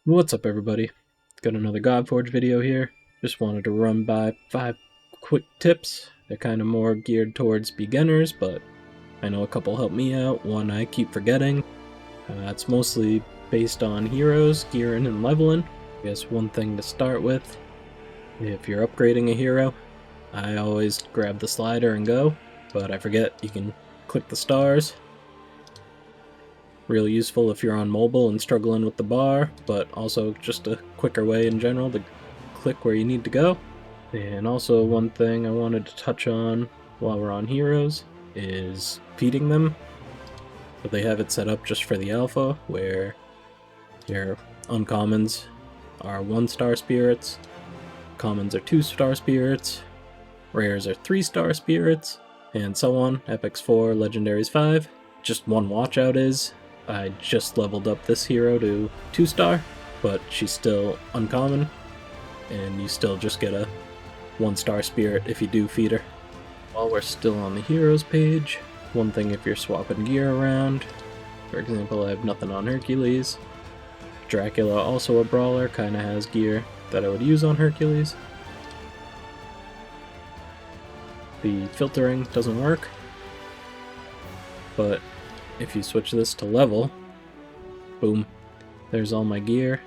What's up, everybody? Got another Godforge video here. Just wanted to run by 5 quick tips. They're kind of more geared towards beginners, but I know a couple help me out. One I keep forgetting. It's mostly based on heroes, gearing, and leveling. I guess one thing to start with, if you're upgrading a hero, I always grab the slider and go, but I forget you can click the stars. Real useful if you're on mobile and struggling with the bar, but also just a quicker way in general to click where you need to go. And also one thing I wanted to touch on while we're on heroes is feeding them. But they have it set up just for the alpha, where your uncommons are 1-star spirits, commons are 2-star spirits, rares are 3-star spirits, and so on. Epics 4, legendaries 5. Just one watchout is, I just leveled up this hero to 2-star, but she's still uncommon, and you still just get a 1-star spirit if you do feed her. While we're still on the heroes page, one thing if you're swapping gear around, for example I have nothing on Hercules. Dracula, also a brawler, kinda has gear that I would use on Hercules. The filtering doesn't work, but if you switch this to level, boom, there's all my gear,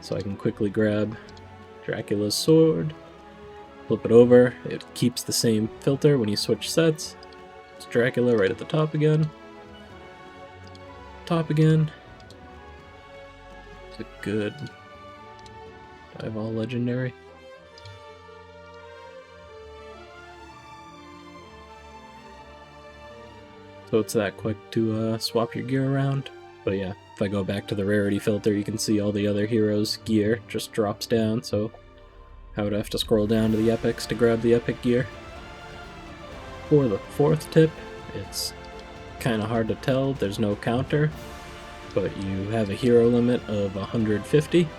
so I can quickly grab Dracula's sword, flip it over, it keeps the same filter when you switch sets. It's Dracula right at the top again. It's a good... I have all legendary. So it's that quick to swap your gear around. But yeah, if I go back to the rarity filter, you can see all the other heroes' gear just drops down, so I would have to scroll down to the epics to grab the epic gear. For the 4th tip, it's kind of hard to tell, there's no counter, but you have a hero limit of 150,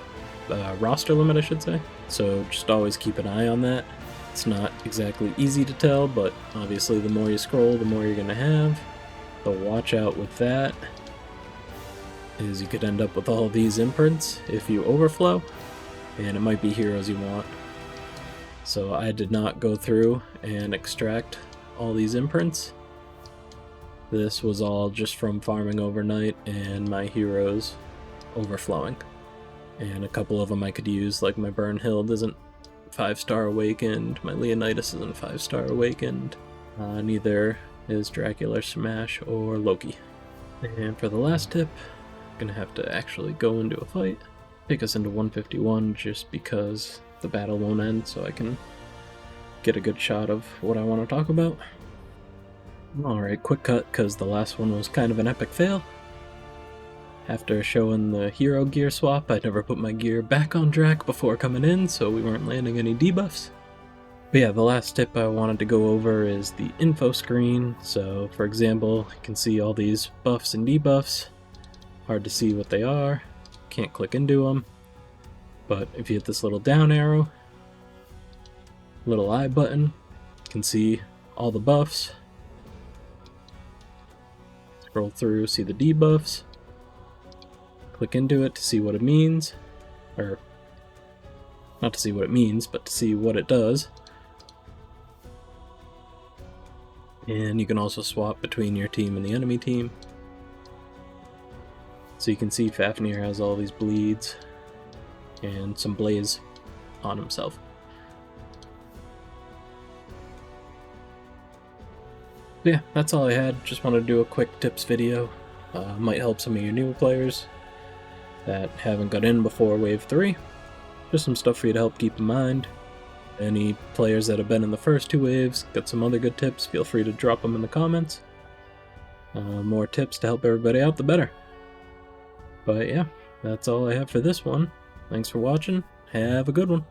roster limit I should say, so just always keep an eye on that. It's not exactly easy to tell, but obviously the more you scroll, the more you're going to have. The watch out with that is you could end up with all these imprints if you overflow, and it might be heroes you want. So I did not go through and extract all these imprints. This was all just from farming overnight and my heroes overflowing. And a couple of them I could use, like my Burnhild isn't 5-star awakened, my Leonidas isn't 5-star awakened, neither is Dracula, Smash, or Loki. And for the last tip, I'm gonna have to actually go into a fight. Take us into 151 just because the battle won't end, so I can get a good shot of what I want to talk about. Alright, quick cut because the last one was kind of an epic fail. After showing the hero gear swap, I never put my gear back on Drac before coming in, so we weren't landing any debuffs. But yeah, the last tip I wanted to go over is the info screen. So for example, you can see all these buffs and debuffs. Hard to see what they are, can't click into them. But if you hit this little down arrow, little I button, you can see all the buffs. Scroll through, see the debuffs. Click into it to see what it means. Or, not to see what it means, but to see what it does. And you can also swap between your team and the enemy team. So you can see Fafnir has all these bleeds and some blaze on himself. Yeah, that's all I had. Just wanted to do a quick tips video. Might help some of your newer players that haven't got in before Wave 3. Just some stuff for you to help keep in mind. Any players that have been in the first 2 waves, got some other good tips, feel free to drop them in the comments. More tips to help everybody out, the better. But yeah, that's all I have for this one. Thanks for watching. Have a good one.